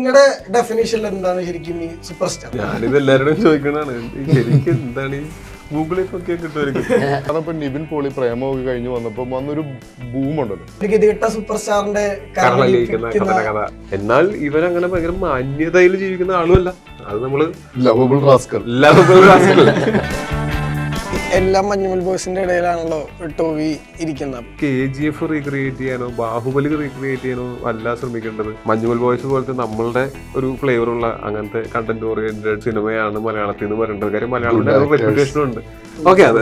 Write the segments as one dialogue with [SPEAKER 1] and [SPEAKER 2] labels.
[SPEAKER 1] നിങ്ങളുടെ ഡെഫിനേഷനിൽ എന്താണ് ശരിക്കും ഈ സൂപ്പർ സ്റ്റാർ?
[SPEAKER 2] ഞാനിത് എല്ലാവരോടും ചോദിക്കണതാണ്, ശരിക്കും എന്താണ് ഈ ഗൂഗിളിൽ ഒക്കെ കിട്ടുമായിരിക്കും.
[SPEAKER 3] കാരണം ഇപ്പൊ നിവിൻ പോളി പ്രേമമൊക്കെ കഴിഞ്ഞ് വന്നപ്പോ വന്നൊരു ബൂമുണ്ടല്ലോ,
[SPEAKER 1] ഒരു ഗതികെട്ട സൂപ്പർ സ്റ്റാറിന്റെ
[SPEAKER 2] കഥ. എന്നാൽ ഇവരങ്ങനെ ഭയങ്കര മാന്യതയിൽ ജീവിക്കുന്ന ആളുമല്ല. അത് നമ്മള്
[SPEAKER 3] ലവബിൾ റാസ്കൽ.
[SPEAKER 1] എല്ലാ മഞ്ഞുമൽ ബോയ്സിന്റെ ഇടയിലാണല്ലോ ടോവി ഇരിക്കുന്നത്.
[SPEAKER 2] KGF റീക്രിയേറ്റ് ചെയ്യാനോ ബാഹുബലി റീക്രിയേറ്റ് ചെയ്യാനോ അല്ല ശ്രമിക്കേണ്ടത്. മഞ്ഞുമൽ ബോയ്സ് പോലത്തെ നമ്മളുടെ ഒരു ഫ്ലേവറുള്ള അങ്ങനത്തെ കണ്ടന്റ് ഓറിയന്റഡ് സിനിമയാണ് മലയാളത്തിൽ നിന്ന് പറയേണ്ടത്. കാര്യം മലയാളത്തിന്റെ റെപ്യൂട്ടേഷനും ഉണ്ട്. ഓക്കെ, അതെ.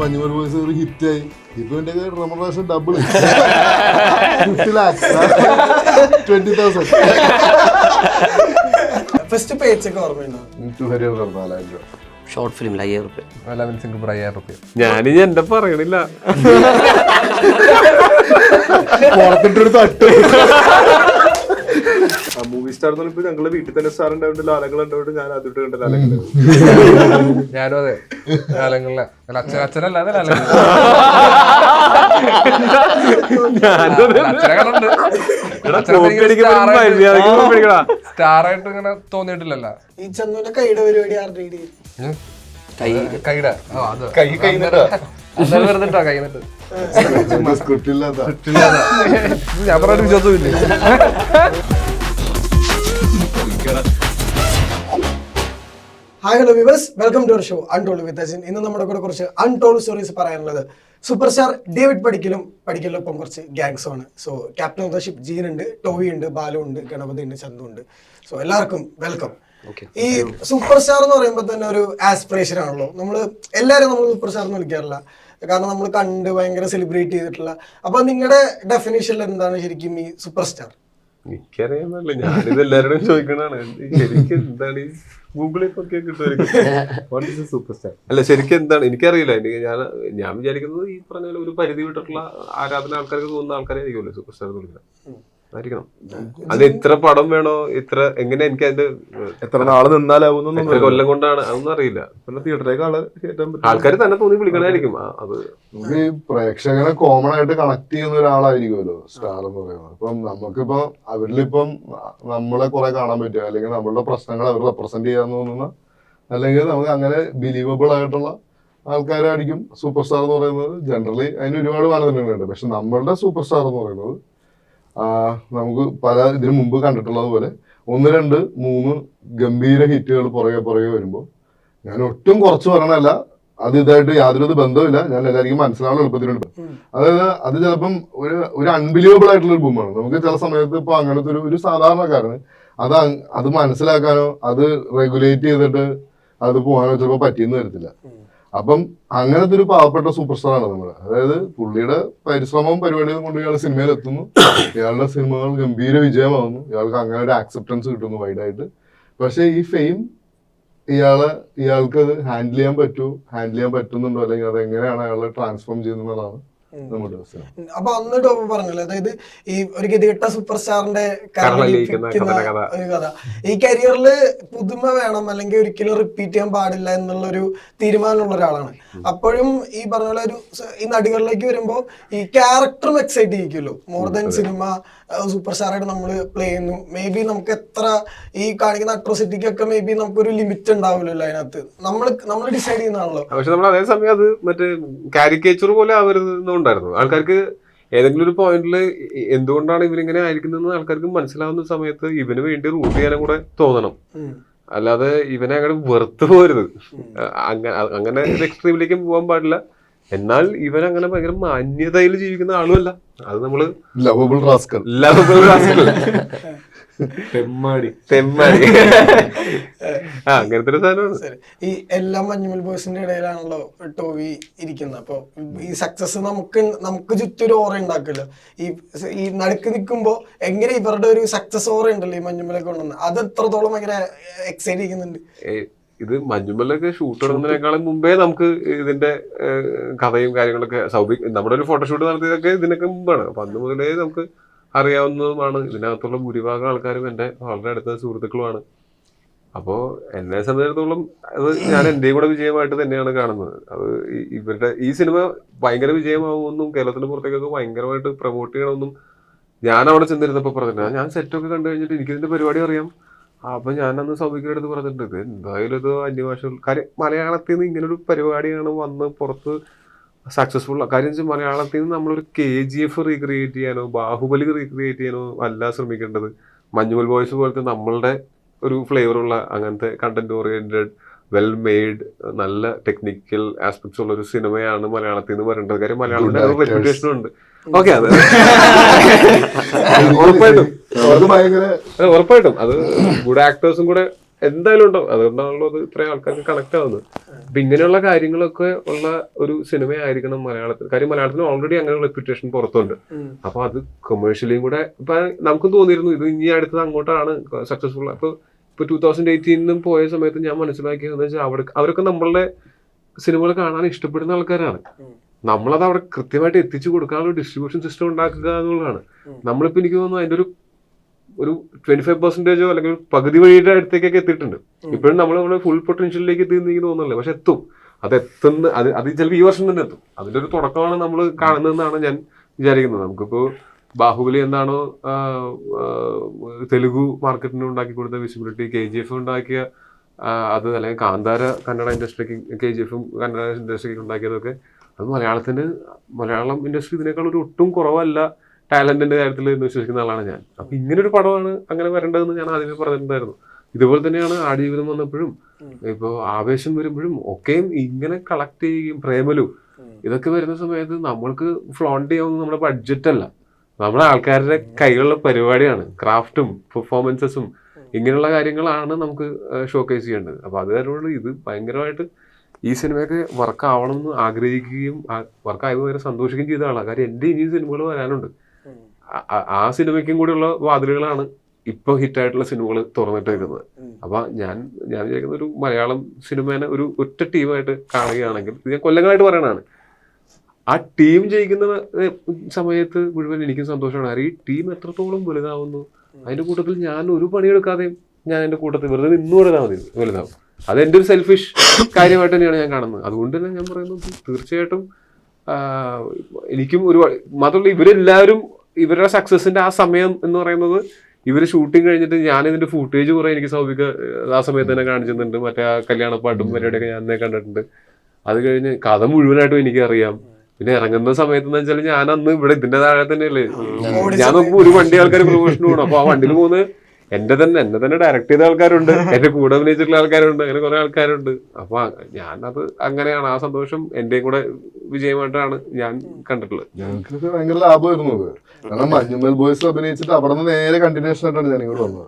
[SPEAKER 3] മഞ്ഞുമൽ ബോയ്സ് ഒരു ഹിറ്റായി. ഇപ്പൊ എന്റെ റെമുനറേഷൻ ഡബിൾ 20,000.
[SPEAKER 1] ഫസ്റ്റ് പേജ് ഒക്കെ ഓർമ്മയുണ്ടോ?
[SPEAKER 3] 4,000 രൂപ.
[SPEAKER 4] ഷോർട്ട് ഫിലിം 5,000 രൂപ.
[SPEAKER 2] ഞാനിനി എന്റെ പറയണില്ല.
[SPEAKER 3] പുറത്തിട്ടൊരു തട്ട്.
[SPEAKER 2] മൂവി സ്റ്റാർ എന്ന് പറയുമ്പോൾ ഞങ്ങളുടെ വീട്ടിൽ തന്നെ സ്റ്റാർ ഉണ്ടാവുന്നുണ്ട്, ലാലങ്ങൾ ഉണ്ടാവുന്നുണ്ട്. ഞാൻ ആദ്യമായിട്ട് കണ്ട ലാലങ്ങൾ.
[SPEAKER 5] ഞാനും അതെ, ലാലങ്ങളിലെ അച്ഛനല്ലാതെ ലാലങ്ങൾ. സ്റ്റാർ ആയിട്ട് ഇങ്ങനെ തോന്നിയിട്ടില്ലല്ലോ.
[SPEAKER 1] ഈ ചന്ദുവിന്റെ കൈയുടെ പരിപാടി ആരുടെ
[SPEAKER 5] കൈയുടെ വെറുതെ കൈന്നിട്ട് ഞാൻ പറഞ്ഞ വിശ്വാസമില്ലേ.
[SPEAKER 1] Hi hello viewers, welcome to our show untold with Ajin. ഇന്ന് നമ്മുടെ കൂടെ കുറച്ച് അൺടോൾഡ് സ്റ്റോറീസ് പറയാനുള്ളത് സൂപ്പർ സ്റ്റാർ ഡേവിഡ് പഠിക്കലൊപ്പം കുറച്ച് ഗാങ്സ് ആണ്. So captain of the ship Jean ഉണ്ട്, ടോവി ഉണ്ട്, ബാലു ഉണ്ട്, ഗണപതി ഉണ്ട്, ചന്തു ഉണ്ട്. സോ എല്ലാവർക്കും വെൽക്കം. ഈ സൂപ്പർ സ്റ്റാർ എന്ന് പറയുമ്പോൾ തന്നെ ഒരു ആസ്പിറേഷൻ ആണല്ലോ. എല്ലാവരും നമ്മൾ സൂപ്പർ സ്റ്റാർ എന്ന് വിളിക്കാറില്ല, കാരണം നമ്മൾ കണ്ട് ഭയങ്കര സെലിബ്രേറ്റ് ചെയ്തിട്ടുള്ള. അപ്പൊ നിങ്ങളുടെ ഡെഫിനേഷനിൽ എന്താണ് ശരിക്കും ഈ സൂപ്പർ സ്റ്റാർ?
[SPEAKER 2] എനിക്കറിയാമല്ലോ, ഞാനിത് എല്ലാവരോടും ചോദിക്കണതാണ്, ശരിക്കും എന്താണ് ഈ ഗൂഗിളിൽ ഒക്കെ കിട്ടുമായിരിക്കും. സൂപ്പർ സ്റ്റാർ അല്ല, ശരിക്കും എന്താണ് എനിക്കറിയില്ല. ഞാൻ വിചാരിക്കുന്നത് ഈ പറഞ്ഞ ഒരു പരിധി വിട്ടിട്ടുള്ള ആരാധന ആൾക്കാർക്ക് തോന്നുന്ന ആൾക്കാരെ ആയിരിക്കുമല്ലോ സൂപ്പർ സ്റ്റാർ എന്ന് വിളിക്കുന്നത്. ആയിരിക്കണം. അത് ഇത്ര പടം വേണോ, ഇത്ര എങ്ങനെ, എനിക്ക് അതിന്റെ
[SPEAKER 3] എത്ര നാള് നിന്നാലാവുന്ന
[SPEAKER 2] എത്ര കൊല്ലം കൊണ്ടാണ് അതൊന്നും അറിയില്ല. പിന്നെ തിയേറ്ററിലേക്ക് ആൾക്കാർ തന്നെ തോന്നി വിളിക്കണായിരിക്കും. അത്
[SPEAKER 3] ഈ പ്രേക്ഷകനെ കോമൺ ആയിട്ട് കണക്ട് ചെയ്യുന്ന ഒരാളായിരിക്കുമല്ലോ സ്റ്റാർ എന്ന് പറയുന്നത്. ഇപ്പം നമുക്കിപ്പോ അവരിലിപ്പം നമ്മളെ കുറെ കാണാൻ പറ്റുക, അല്ലെങ്കിൽ നമ്മളുടെ പ്രശ്നങ്ങൾ അവർ റെപ്രസെന്റ് ചെയ്യാന്ന് തോന്നുന്ന, അല്ലെങ്കിൽ നമുക്ക് അങ്ങനെ ബിലീവബിൾ ആയിട്ടുള്ള ആൾക്കാരായിരിക്കും സൂപ്പർ സ്റ്റാർ എന്ന് പറയുന്നത്. ജനറലി അതിന് ഒരുപാട് മാനദണ്ഡങ്ങളുണ്ട്. പക്ഷെ നമ്മളുടെ സൂപ്പർ സ്റ്റാർ എന്ന് പറയുന്നത് നമുക്ക് പല ഇതിനു മുമ്പ് കണ്ടിട്ടുള്ളത് പോലെ 1, 2, 3 ഗംഭീര ഹിറ്റുകൾ പുറകെ വരുമ്പോൾ, ഞാൻ ഒട്ടും കുറച്ച് പറയണല്ല, അത് ഇതായിട്ട് യാതൊരു ബന്ധമില്ല, ഞാൻ എല്ലാവർക്കും മനസ്സിലാവുന്ന എളുപ്പത്തിലുണ്ട്. അതായത് അത് ചിലപ്പം ഒരു അൺബിലീവബിൾ ആയിട്ടുള്ള ഒരു ബൂമാണ്. നമുക്ക് ചില സമയത്ത് ഇപ്പൊ അങ്ങനത്തെ ഒരു സാധാരണക്കാരന് അത് മനസ്സിലാക്കാനോ അത് റെഗുലേറ്റ് ചെയ്തിട്ട് അത് പോകാനോ ചിലപ്പോൾ പറ്റിയെന്ന് വരത്തില്ല. അപ്പം അങ്ങനത്തെ ഒരു പാവപ്പെട്ട സൂപ്പർ സ്റ്റാർ ആണ് നമ്മള്. അതായത് പുള്ളിയുടെ പരിശ്രമവും പരിപാടികളും കൊണ്ട് ഇയാൾ സിനിമയിൽ എത്തുന്നു, ഇയാളുടെ സിനിമകൾ ഗംഭീര വിജയമാവുന്നു, ഇയാൾക്ക് അങ്ങനെ ഒരു ആക്സെപ്റ്റൻസ് കിട്ടുന്നു വൈഡായിട്ട്. പക്ഷെ ഈ ഫെയിം ഇയാൾക്ക് അത് ഹാൻഡിൽ ചെയ്യാൻ പറ്റുന്നുണ്ടോ, അല്ലെങ്കിൽ അത് എങ്ങനെയാണ് അയാളെ ട്രാൻസ്ഫോം ചെയ്യുന്നതാണ് നമ്മുടെ അവസ്ഥ.
[SPEAKER 1] അപ്പൊ അന്ന് ടോപ്പ് പറഞ്ഞല്ലോ, അതായത് ഈ ഒരു ഗതികെട്ട സൂപ്പർ സ്റ്റാറിന്റെ ഒരു കഥ. ഈ കരിയറിൽ പുതുമ വേണം, അല്ലെങ്കിൽ ഒരിക്കലും റിപ്പീറ്റ് ചെയ്യാൻ പാടില്ല എന്നുള്ളൊരു തീരുമാനമുള്ള ഒരാളാണ്. അപ്പോഴും ഈ പറഞ്ഞ പോലെ ഈ നടികളിലേക്ക് വരുമ്പോ ഈ ക്യാരക്ടറും എക്സൈറ്റ് ചെയ്യിക്കുമല്ലോ, മോർ ദാൻ സിനിമ. സൂപ്പർ സ്റ്റാറായിട്ട് നമ്മൾ പ്ലേ ചെയ്യുന്നു. മേ ബി നമുക്ക് എത്ര ഈ കാണിക്കുന്ന അട്രോസിറ്റിക്കൊക്കെ മേ ബി നമുക്കൊരു ലിമിറ്റ് ഉണ്ടാവില്ലല്ലോ അതിനകത്ത്. നമ്മൾ ഡിസൈഡ് ചെയ്യുന്നതാണല്ലോ.
[SPEAKER 2] പക്ഷെ നമ്മൾ അതേസമയം അത് മറ്റേ കാരിക്കേച്ചർ പോലെ ആവരുന്നുണ്ടായിരുന്നു. ആൾക്കാർക്ക് ഏതെങ്കിലും ഒരു പോയിന്റിൽ എന്തുകൊണ്ടാണ് ഇവരിങ്ങനെ ആയിരിക്കുന്നതെന്ന് ആൾക്കാർക്ക് മനസ്സിലാവുന്ന സമയത്ത് ഇവന് വേണ്ടി റൂട്ട് ചെയ്യാനും കൂടെ തോന്നണം. അല്ലാതെ ഇവനെ അങ്ങനെ വെറുത്ത് പോരുത്. അങ്ങനെ ഒരു എക്സ്ട്രീമിലേക്ക് പോകാൻ പാടില്ല. എന്നാൽ ഇവൻ അങ്ങനെ ഭയങ്കര മാന്യതയിൽ ജീവിക്കുന്ന ആളുമല്ല. അത് നമ്മള്
[SPEAKER 3] ലവബിൾ റാസ്കൽ
[SPEAKER 2] തെമ്മാടി അങ്ങനത്തെ ഒരു സാധനമാണ്.
[SPEAKER 1] ഈ എല്ലാ മഞ്ഞുമൽ ബോയ്സിന്റെ ഇടയിലാണല്ലോ ടോവി ഇരിക്കുന്നത്. അപ്പൊ ഈ സക്സസ് നമുക്ക് ചുറ്റൊരു ഓറ ഉണ്ടാക്കില്ല. ഈ നടുക്ക് നിൽക്കുമ്പോ എങ്ങനെ ഇവരുടെ ഒരു സക്സസ് ഓറ ഉണ്ടല്ലോ ഈ മഞ്ഞുമലൊക്കെ കൊണ്ടുവന്ന്, അത് എത്രത്തോളം ഭയങ്കര എക്സൈറ്റ് ചെയ്യുന്നുണ്ട്.
[SPEAKER 2] ഇത് മഞ്ഞുമലൊക്കെ ഷൂട്ട് തുടങ്ങുന്നതിനേക്കാളും മുമ്പേ നമുക്ക് ഇതിന്റെ കഥയും കാര്യങ്ങളൊക്കെ നമ്മുടെ ഒരു ഫോട്ടോഷൂട്ട് നടത്തിയതൊക്കെ ഇതിനൊക്കെ മുമ്പാണ്. അപ്പൊ അന്ന് മുതലേ നമുക്ക് അറിയാവുന്നതുമാണ്. ഇതിനകത്തുള്ള ഭൂരിഭാഗം ആൾക്കാരും എൻ്റെ വളരെ അടുത്ത സുഹൃത്തുക്കളുമാണ്. അപ്പോൾ എന്നെ സംബന്ധിച്ചിടത്തോളം അത് ഞാൻ എൻ്റെയും കൂടെ വിജയമായിട്ട് തന്നെയാണ് കാണുന്നത്. അത് ഇവരുടെ ഈ സിനിമ ഭയങ്കര വിജയമാവുമെന്നും കേരളത്തിന് പുറത്തേക്കൊക്കെ ഭയങ്കരമായിട്ട് പ്രൊമോട്ട് ചെയ്യണമെന്നും ഞാൻ അവിടെ ചെന്നിരുന്നപ്പോ പറഞ്ഞിട്ടുണ്ട്, ഞാൻ സെറ്റൊക്കെ കണ്ടു കഴിഞ്ഞിട്ട് എനിക്കിതിന്റെ പരിപാടി അറിയാം. അപ്പൊ ഞാനന്ന് സൗമികയുടെ അടുത്ത് പറഞ്ഞിട്ടുണ്ട്, ഇത് എന്തായാലും ഇത് അന്യഭാഷ കാര്യം, മലയാളത്തിൽ നിന്ന് ഇങ്ങനൊരു പരിപാടിയാണ് വന്ന് പുറത്ത് സക്സസ്ഫുൾ. കാര്യം വെച്ചാൽ മലയാളത്തിൽ നിന്ന് നമ്മളൊരു KGF റീക്രിയേറ്റ് ചെയ്യാനോ ബാഹുബലി റീക്രിയേറ്റ് ചെയ്യാനോ അല്ല ശ്രമിക്കേണ്ടത്. മഞ്ഞുമൽ ബോയ്സ് പോലത്തെ നമ്മളുടെ ഒരു ഫ്ലേവറുള്ള അങ്ങനത്തെ കണ്ടന്റ് ഓറിയന്റഡ് വെൽ മെയ്ഡ് നല്ല ടെക്നിക്കൽ ആസ്പെക്ട്സ് ഉള്ള ഒരു സിനിമയാണ് മലയാളത്തിൽ നിന്ന് വരേണ്ടത്. കാര്യം മലയാളത്തിന്റെ റെപ്യൂട്ടേഷനും ഉണ്ട്. ഓക്കെ, അത് ഉറപ്പായിട്ടും അത് ഗുഡ് ആക്ടേഴ്സും കൂടെ എന്തായാലും ഉണ്ടാവും. അതുകൊണ്ടാണല്ലോ അത് ഇത്രയും ആൾക്കാർക്ക് കണക്ട് ആവുന്നത്. അപ്പൊ ഇങ്ങനെയുള്ള കാര്യങ്ങളൊക്കെ ഉള്ള ഒരു സിനിമയായിരിക്കണം മലയാളത്തിൽ. കാര്യം മലയാളത്തിന് ഓൾറെഡി അങ്ങനെ റെപ്യൂട്ടേഷൻ പുറത്തുണ്ട്. അപ്പൊ അത് കൊമേഴ്ഷ്യലിയും കൂടെ ഇപ്പൊ നമുക്കും തോന്നിയിരുന്നു ഇത് ഇനി അടുത്തത് അങ്ങോട്ടാണ് സക്സസ്ഫുൾ. അപ്പൊ 2018 പോയ സമയത്ത് ഞാൻ മനസ്സിലാക്കിയതെന്ന് വെച്ചാൽ അവരൊക്കെ നമ്മളുടെ സിനിമകൾ കാണാൻ ഇഷ്ടപ്പെടുന്ന ആൾക്കാരാണ്. നമ്മളത് അവിടെ കൃത്യമായിട്ട് എത്തിച്ചു കൊടുക്കാനുള്ള ഡിസ്ട്രിബ്യൂഷൻ സിസ്റ്റം ഉണ്ടാക്കുക എന്നുള്ളതാണ്. നമ്മളിപ്പോ എനിക്ക് തോന്നുന്നു അതിന്റെ ഒരു 25% അല്ലെങ്കിൽ പകുതി വഴിയുടെ അടുത്തേക്കൊക്കെ എത്തിയിട്ടുണ്ട്. ഇപ്പോഴും നമ്മൾ ഫുൾ പൊട്ടൻഷ്യലിലേക്ക് എത്തിയെന്ന് എനിക്ക് തോന്നുന്നില്ല. പക്ഷെ എത്തും. അത് ചിലപ്പോൾ ഈ വർഷം തന്നെ എത്തും. അതിന്റെ ഒരു തുടക്കമാണ് നമ്മൾ കാണുന്നതെന്നാണ് ഞാൻ വിചാരിക്കുന്നത്. നമുക്കിപ്പോ ബാഹുബലി എന്താണോ തെലുഗു മാർക്കറ്റിന് ഉണ്ടാക്കി കൊടുത്ത വിസിബിലിറ്റി, KGF ഉണ്ടാക്കിയ അത്, അല്ലെങ്കിൽ കാന്താര കന്നഡ ഇൻഡസ്ട്രിക്ക് KGF കന്നഡ ഇൻഡസ്ട്രിക്ക് ഉണ്ടാക്കിയതൊക്കെ, അത് മലയാളം ഇൻഡസ്ട്രി ഇതിനേക്കാൾ ഒരു ഒട്ടും കുറവല്ല ടാലന്റിന്റെ കാര്യത്തിൽ എന്ന് വിശ്വസിക്കുന്ന ആളാണ് ഞാൻ. അപ്പൊ ഇങ്ങനൊരു പടമാണ് അങ്ങനെ വരേണ്ടതെന്ന് ഞാൻ ആദ്യമേ പറഞ്ഞിട്ടുണ്ടായിരുന്നു. ഇതുപോലെ തന്നെയാണ് ആടുജീവിതം വന്നപ്പോഴും ഇപ്പോൾ ആവേശം വരുമ്പോഴും ഒക്കെയും ഇങ്ങനെ കളക്ട് ചെയ്യുകയും പ്രേമലു ഇതൊക്കെ വരുന്ന സമയത്ത് നമ്മൾക്ക് ഫ്ലോണ്ട് ചെയ്യാവുന്ന നമ്മുടെ ബഡ്ജറ്റ് അല്ല, നമ്മുടെ ആൾക്കാരുടെ കൈകളുള്ള പരിപാടിയാണ്. ക്രാഫ്റ്റും പെർഫോമൻസസും ഇങ്ങനെയുള്ള കാര്യങ്ങളാണ് നമുക്ക് ഷോക്കേസ് ചെയ്യേണ്ടത്. അപ്പൊ അത് കാരണം ഇത് ഭയങ്കരമായിട്ട് ഈ സിനിമയൊക്കെ വർക്ക് ആവണം എന്ന് ആഗ്രഹിക്കുകയും വർക്കായപ്പോൾ ഭയങ്കര സന്തോഷിക്കുകയും ചെയ്ത ആളാണ്. കാര്യം എൻ്റെ ഇനി സിനിമകൾ വരാനുണ്ട്. ആ സിനിമയ്ക്കും കൂടിയുള്ള വാതിലുകളാണ് ഇപ്പൊ ഹിറ്റായിട്ടുള്ള സിനിമകൾ തുറന്നിട്ട് വെക്കുന്നത്. അപ്പൊ ഞാൻ വിചാരിക്കുന്ന ഒരു മലയാളം സിനിമേനെ ഒരു ഒറ്റ ടീമായിട്ട് കാണുകയാണെങ്കിൽ, ഞാൻ കൊല്ലങ്ങളായിട്ട് പറയണതാണ്, ആ ടീം ജയിക്കുന്ന സമയത്ത് മുഴുവൻ എനിക്കും സന്തോഷമാണ്. ഈ ടീം എത്രത്തോളം വലുതാവുന്നു, അതിന്റെ കൂട്ടത്തിൽ ഞാൻ ഒരു പണിയെടുക്കാതെയും ഞാൻ എൻ്റെ കൂട്ടത്തിൽ വെറുതെ നിന്ന് കൊടുത്താൽ മതി വലുതാവും. അത് എൻ്റെ ഒരു സെൽഫിഷ് കാര്യമായിട്ട് തന്നെയാണ് ഞാൻ കാണുന്നത്. അതുകൊണ്ട് തന്നെ ഞാൻ പറയുന്നത് തീർച്ചയായിട്ടും എനിക്കും മാത്രമല്ല ഇവരെല്ലാവരും ഇവരുടെ സക്സസിന്റെ ആ സമയം എന്ന് പറയുന്നത്, ഇവര് ഷൂട്ടിങ് കഴിഞ്ഞിട്ട് ഞാൻ ഇതിന്റെ ഫുട്ടേജ് കുറെ എനിക്ക് സൗഭിക ആ സമയത്ത് തന്നെ കാണിച്ചിട്ടുണ്ട്. മറ്റേ ആ കല്യാണപ്പാട്ടും പരിപാടിയൊക്കെ ഞാൻ തന്നെ കണ്ടിട്ടുണ്ട്. അത് കഴിഞ്ഞ് കഥ മുഴുവനായിട്ടും എനിക്കറിയാം. പിന്നെ ഇറങ്ങുന്ന സമയത്ത് എന്ന് വെച്ചാൽ ഞാൻ അന്ന് ഇവിടെ ഇതിന്റെ താഴെ തന്നെയല്ലേ, ഞാൻ നോക്കുമ്പോൾ ഒരു വണ്ടി ആൾക്കാർ പ്രൊമോഷന് പോകണം. അപ്പൊ ആ വണ്ടിയിൽ പോകുന്നത് എന്നെ തന്നെ ഡയറക്ട് ചെയ്ത ആൾക്കാരുണ്ട്, എന്റെ കൂടെ അഭിനയിച്ചിട്ടുള്ള ആൾക്കാരുണ്ട്, അങ്ങനെ കുറെ ആൾക്കാരുണ്ട്. അപ്പൊ ഞാനത് അങ്ങനെയാണ്, ആ സന്തോഷം എന്റെയും കൂടെ വിജയമായിട്ടാണ് ഞാൻ കണ്ടിട്ടുള്ളത്.
[SPEAKER 3] ഞങ്ങൾക്ക് ഭയങ്കര ലാഭമായിരുന്നു അത്. കാരണം മഞ്ഞുമൽ ബോയ്സ് അഭിനയിച്ചിട്ട് അവിടെ നിന്ന് നേരെ കണ്ടിന്യൂഷൻ ആയിട്ടാണ് ഞാൻ ഇങ്ങോട്ട് വന്നത്.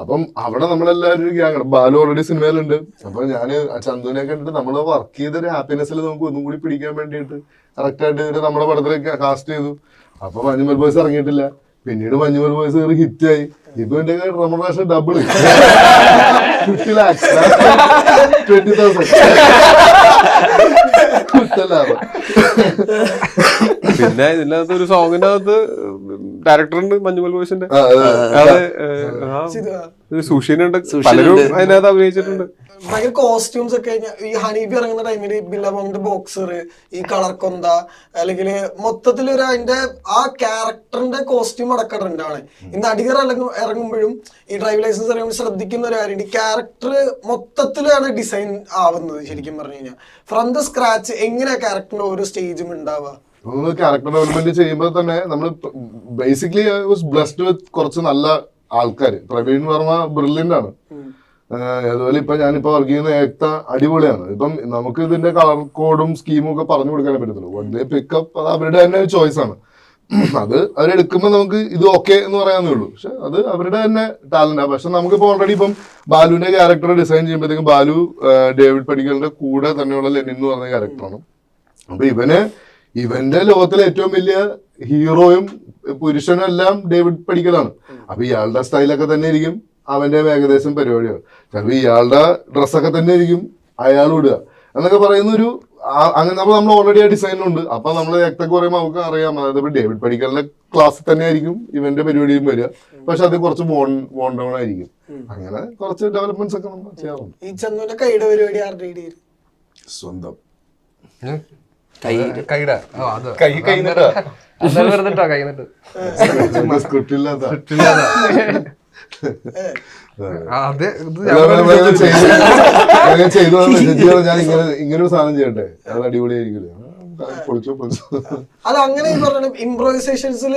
[SPEAKER 3] അപ്പം അവിടെ നമ്മളെല്ലാവരും ഒരു ഗ്യാങ്, ബാലു ഓൾറെഡി സിനിമയിലുണ്ട്. അപ്പൊ ഞാന് ചന്തുവിനെ കണ്ടിട്ട് നമ്മൾ വർക്ക് ചെയ്തൊരു ഹാപ്പിനെസ്സിൽ നമുക്ക് ഒന്നും കൂടി പിടിക്കാൻ വേണ്ടിയിട്ട് കറക്റ്റായിട്ട് നമ്മുടെ പടത്തിൽ കാസ്റ്റ് ചെയ്തു. അപ്പൊ മഞ്ഞുമൽ ബോയ്സ് ഇറങ്ങിയിട്ടില്ല. പിന്നീട് മഞ്ഞുമൽ ബോയ്സ് കയറി ഹിറ്റായി. ഇപ്പൊ എന്റെ റെമുനറേഷൻ ഡബിൾ 50 lakhs 20,000.
[SPEAKER 2] പിന്നെ ഇതിനകത്ത് ഒരു സോങ്ങിന്റെ അകത്ത് ഡയറക്ടറുണ്ട് മഞ്ഞുമൽ ബോയ്സിന്റെ, സുഷീനുണ്ട്, പലരും അതിനകത്ത് അഭിനയിച്ചിട്ടുണ്ട്.
[SPEAKER 1] ഭയങ്കര കോസ്റ്റ്യൂംസ് ഒക്കെ ഈ ഹണീബി ഇറങ്ങുന്ന ടൈമില് ബില്ലബോങ്ങിന്റെ ബോക്സർ, ഈ കളർ കൊന്ത, അല്ലെങ്കിൽ മൊത്തത്തിൽ ഒരു അതിന്റെ ആ ക്യാരക്ടറിന്റെ കോസ്റ്റ്യൂം അടക്കം ട്രെൻഡാണ്. ഈ നടികർ ഇറങ്ങുമ്പോഴും ഈ ഡ്രൈവ് ലൈസൻസ് ഇറങ്ങുമ്പോൾ ശ്രദ്ധിക്കുന്ന ഒരു കാര്യം, ഈ ക്യാരക്ടർ മൊത്തത്തിലാണ് ഡിസൈൻ ആവുന്നത്. ശരിക്കും പറഞ്ഞു കഴിഞ്ഞാൽ ഫ്രം ദ സ്ക്രാച്ച് എങ്ങനെയാ ക്യാരക്ടറിന്റെ ഓരോ സ്റ്റേജും ഉണ്ടാവുക.
[SPEAKER 3] ക്യാരക്ടർ ഡെവലപ്മെന്റ് ചെയ്യുമ്പോൾ തന്നെ നമ്മൾ ബേസിക്കലി വാസ് ബ്ലെസ്ഡ് വിത്ത് കുറച്ച് നല്ല ആൾക്കാർ. പ്രവീൺ വർമ്മ ബ്രില്യന്റ് ആണ്. അതുപോലെ ഇപ്പൊ ഞാനിപ്പോ വർക്ക് ചെയ്യുന്ന ഏക്ത അടിപൊളിയാണ്. ഇപ്പം നമുക്ക് ഇതിന്റെ കളർ കോഡും സ്കീമും ഒക്കെ പറഞ്ഞു കൊടുക്കാനേ പറ്റത്തുള്ളൂ. പിക്കപ്പ് അത് അവരുടെ തന്നെ ചോയ്സ് ആണ്. അത് അവരെടുക്കുമ്പോൾ നമുക്ക് ഇത് ഓക്കെ എന്ന് പറയാന്നേ ഉള്ളൂ. പക്ഷെ അത് അവരുടെ തന്നെ ടാലന്റാണ്. പക്ഷെ നമുക്കിപ്പോ ഓൾറെഡി ഇപ്പം ബാലുവിന്റെ ക്യാരക്ടർ ഡിസൈൻ ചെയ്യുമ്പോഴത്തേക്കും ബാലു ഡേവിഡ് പടിക്കലിന്റെ കൂടെ തന്നെയുള്ള ലെനിൻ എന്ന് പറഞ്ഞ ക്യാരക്ടറാണ്. അപ്പൊ ഇവന്റെ ലോകത്തിലെ ഏറ്റവും വലിയ ഹീറോയും പുരുഷനും എല്ലാം ഡേവിഡ് പടിക്കലാണ്. അപ്പൊ ഇയാളുടെ സ്റ്റൈലൊക്കെ തന്നെ ആയിരിക്കും അവന്റെ ഏകദേശം പരിപാടികൾ. ചിലപ്പോൾ ഇയാളുടെ ഡ്രസ്സൊക്കെ തന്നെ ആയിരിക്കും അയാൾ ഇടുക എന്നൊക്കെ പറയുന്ന ഒരു അങ്ങനെ നമ്മൾ ഓൾറെഡി ആ ഡിസൈനുണ്ട്. അപ്പൊ നമ്മൾ ഏക്തൊക്കെ പറയുമ്പോൾ നമുക്ക് അറിയാം, അതായത് ഡേവിഡ് പടിക്കലിന്റെ ക്ലാസ്സിൽ തന്നെ ആയിരിക്കും ഇവന്റെ പരിപാടിയും വരിക. പക്ഷെ അത് കുറച്ച് ബോണ്ട് ഡൗൺ ആയിരിക്കും. അങ്ങനെ കുറച്ച് ഡെവലപ്മെന്റ്സ് ഒക്കെ നമ്മൾ ചെയ്യാറുണ്ട്.
[SPEAKER 1] ഈ ചന്തുവിന്റെ കൈയുടെ പരിപാടി ആരുടെ
[SPEAKER 3] സ്വന്തം
[SPEAKER 5] കൈയുടെ അത്
[SPEAKER 2] കൈ നിട്ടാ
[SPEAKER 5] അന്നേരം വെറുതെ ഇട്ടോ കൈ നിട്ട്
[SPEAKER 3] സ്ക്രിപ്റ്റ് ഇല്ലാത്ത
[SPEAKER 5] അത്
[SPEAKER 3] ഞാൻ ചെയ്തു ഞാൻ ഇങ്ങനെ ഒരു സാധനം ചെയ്യട്ടെ അത് അടിപൊളിയായിരിക്കില്ലേ പൊളിച്ചോ
[SPEAKER 1] അത് അങ്ങനെ ഈ പറഞ്ഞ ഇംപ്രൈസേഷൻസിൽ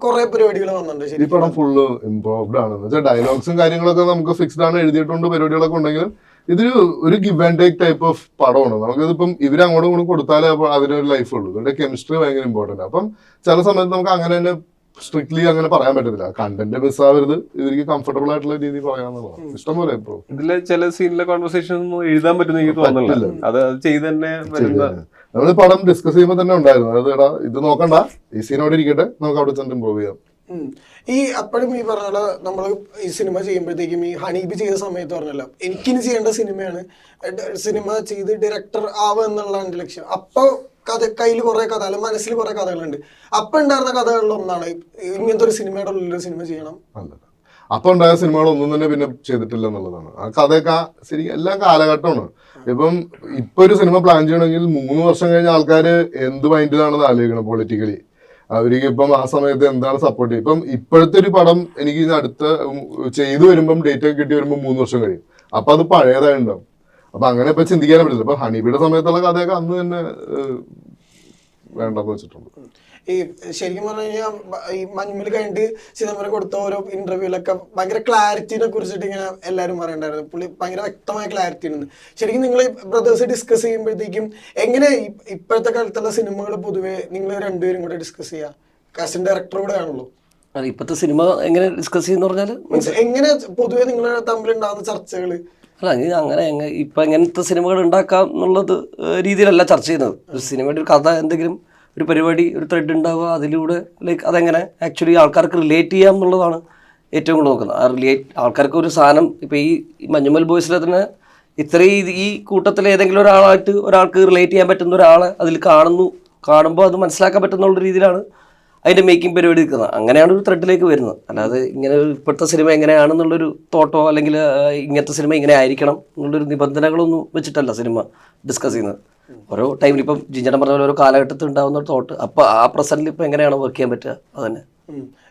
[SPEAKER 1] കുറെ പരിപാടികൾ വന്നിട്ടുണ്ട്
[SPEAKER 3] ഈ പടം ഫുള്ള് ഇംപ്രോവ്ഡ് ആണ് എന്ന് വെച്ചാൽ ഡയലോഗ്സും കാര്യങ്ങളൊക്കെ നമുക്ക് ഫിക്സ്ഡ് ആണ്, എഴുതിയിട്ടുണ്ട്, പരിപാടികളൊക്കെ ഉണ്ടെങ്കിലും ഇതൊരു give and take type of പടമാണ്. നമുക്കിതിപ്പം ഇവര് അങ്ങോട്ടും ഇങ്ങോട്ടും കൊടുത്താലേ അപ്പോൾ അതിനൊരു ലൈഫ് ഉള്ളൂ. ഇതിന്റെ കെമിസ്ട്രി ഭയങ്കര ഇമ്പോർട്ടന്റ്. അപ്പം ചില സമയത്ത് നമുക്ക് അങ്ങനെ തന്നെ സ്ട്രിക്ട്ലി അങ്ങനെ പറയാൻ പറ്റത്തില്ല. കണ്ടന്റ് മിസ്സാവരുത്, ഇവർക്ക് കംഫർട്ടബിൾ ആയിട്ടുള്ള രീതിയിൽ പറയാന്നുള്ളതാണ്. ഇഷ്ടംപോലെ ഇപ്പൊ
[SPEAKER 2] ഇതിലെ ചില സീനിലെ കോൺവെർസേഷൻ ഒന്നും എഴുതാൻ പറ്റുന്ന എനിക്ക് തോന്നുന്നില്ല. അത് ചെയ്ത് തന്നെ
[SPEAKER 3] നമ്മൾ പടം ഡിസ്കസ് ചെയ്യുമ്പോൾ തന്നെ ഉണ്ടായിരുന്നു, അതായത് എടാ ഇത് നോക്കണ്ട, ഈ സീനോടെ ഇരിക്കട്ടെ, നമുക്ക് അവിടെ ചെന്ന് ഇമ്പ്രൂവ് ചെയ്യാം.
[SPEAKER 1] ഈ അപ്പോഴും ഈ പറഞ്ഞ നമ്മൾ ഈ സിനിമ ചെയ്യുമ്പോഴത്തേക്കും ഈ ഹണീബി ചെയ്ത സമയത്ത് പറഞ്ഞല്ലോ എനിക്കിനി ചെയ്യേണ്ട സിനിമയാണ്, സിനിമ ചെയ്ത് ഡയറക്ടർ ആവുക എന്നുള്ളതാണ് ലക്ഷ്യം. അപ്പൊ കയ്യിൽ കുറെ കഥ അല്ല മനസ്സിൽ കുറെ കഥകളുണ്ട്. അപ്പൊ ഉണ്ടായിരുന്ന കഥകളിൽ ഒന്നാണ് ഇങ്ങനത്തെ ഒരു സിനിമയുടെ ഉള്ളിൽ സിനിമ ചെയ്യണം.
[SPEAKER 3] അപ്പൊ ഉണ്ടായ സിനിമകളൊന്നും തന്നെ പിന്നെ ചെയ്തിട്ടില്ല എന്നുള്ളതാണ്. ആ കഥയൊക്കെ ശരി എല്ലാ കാലഘട്ടമാണ്. ഇപ്പൊ ഒരു സിനിമ പ്ലാൻ ചെയ്യണമെങ്കിൽ 3 വർഷം കഴിഞ്ഞ ആൾക്കാര് എന്ത് മൈൻഡിലാണെന്ന് ആലോചിക്കണം പൊളിറ്റിക്കലി. അവർക്ക് ഇപ്പം ആ സമയത്ത് എന്താണ് സപ്പോർട്ട് ചെയ്യുക. ഇപ്പം ഇപ്പോഴത്തെ ഒരു പടം എനിക്ക് അടുത്ത ചെയ്തു വരുമ്പം ഡേറ്റ് ഒക്കെ കിട്ടി വരുമ്പോൾ 3 വർഷം കഴിയും. അപ്പൊ അത് പഴയതായി ഉണ്ടാവും. അപ്പൊ അങ്ങനെ ഇപ്പൊ ചിന്തിക്കാനേ പറ്റില്ല. ഇപ്പൊ ഹണീബിയുടെ സമയത്തുള്ള കഥയൊക്കെ അന്ന് തന്നെ വേണ്ടെന്ന് വെച്ചിട്ടുണ്ട്.
[SPEAKER 1] ഈ ശരിക്കും പറഞ്ഞു കഴിഞ്ഞാൽ ഈ മഞ്ഞുമൽ കഴിഞ്ഞിട്ട് ചിദംബരം കൊടുത്ത ഓരോ ഇന്റർവ്യൂലൊക്കെ ഭയങ്കര ക്ലാരിറ്റിനെ കുറിച്ചിട്ട് ഇങ്ങനെ എല്ലാവരും പറയണ്ടായിരുന്നു. പുള്ളി ഭയങ്കര വ്യക്തമായ ക്ലാരിറ്റി ഉണ്ട്. ശരിക്കും നിങ്ങൾ ബ്രദേഴ്സ് ഡിസ്കസ് ചെയ്യുമ്പോഴത്തേക്കും എങ്ങനെ ഇപ്പോഴത്തെ കാലത്തുള്ള സിനിമകൾ പൊതുവെ നിങ്ങൾ രണ്ടുപേരും കൂടെ ഡിസ്കസ് ചെയ്യുക? കാസ്റ്റിംഗ് ഡയറക്ടറോടെ ആണല്ലോ.
[SPEAKER 4] ഇപ്പോഴത്തെ സിനിമ എങ്ങനെ ഡിസ്കസ് ചെയ്യുന്ന പറഞ്ഞാൽ
[SPEAKER 1] എങ്ങനെ പൊതുവെ നിങ്ങൾ തമ്മിലുണ്ടാകുന്ന ചർച്ചകൾ?
[SPEAKER 4] അല്ല അങ്ങനെ ഇപ്പം എങ്ങനത്തെ സിനിമകൾ ഉണ്ടാക്കാം എന്നുള്ളത് രീതിയിലല്ല ചർച്ച ചെയ്യുന്നത്. ഒരു സിനിമയുടെ ഒരു കഥ, എന്തെങ്കിലും ഒരു പരിപാടി, ഒരു ത്രെഡ് ഉണ്ടാവുക, അതിലൂടെ ലൈക്ക് അതെങ്ങനെ ആക്ച്വലി ആൾക്കാർക്ക് റിലേറ്റ് ചെയ്യാം എന്നുള്ളതാണ് ഏറ്റവും കൂടുതൽ നോക്കുന്നത്. ആ ആൾക്കാർക്ക് ഒരു സാധനം ഇപ്പം ഈ മഞ്ഞുമൽ ബോയ്സിലെ തന്നെ ഇത്രയും ഈ കൂട്ടത്തിൽ ഏതെങ്കിലും ഒരാൾക്ക് റിലേറ്റ് ചെയ്യാൻ പറ്റുന്ന ഒരാളെ അതിൽ കാണുമ്പോൾ അത് മനസ്സിലാക്കാൻ പറ്റുന്നുള്ള രീതിയിലാണ് അതിൻ്റെ മേക്കിംഗ് പരിപാടി നിൽക്കുന്നത്. അങ്ങനെയാണ് ഒരു ത്രെഡിലേക്ക് വരുന്നത്. അല്ലാതെ ഇങ്ങനെ ഇപ്പോഴത്തെ സിനിമ എങ്ങനെയാണെന്നുള്ളൊരു തോട്ടോ അല്ലെങ്കിൽ ഇങ്ങനത്തെ സിനിമ ഇങ്ങനെ ആയിരിക്കണം എന്നുള്ളൊരു നിബന്ധനകളൊന്നും വെച്ചിട്ടല്ല സിനിമ ഡിസ്കസ് ചെയ്യുന്നത്. ഓരോ ടൈമിൽ ഇപ്പം ജിഞ്ചേട്ടൻ പറഞ്ഞ പോലെ ഓരോ കാലഘട്ടത്തിൽ ഉണ്ടാകുന്ന ഒരു തോട്ട്, അപ്പോൾ ആ പ്രസന്റിൽ ഇപ്പോൾ എങ്ങനെയാണ് വർക്ക് ചെയ്യാൻ പറ്റുക അതന്നെ.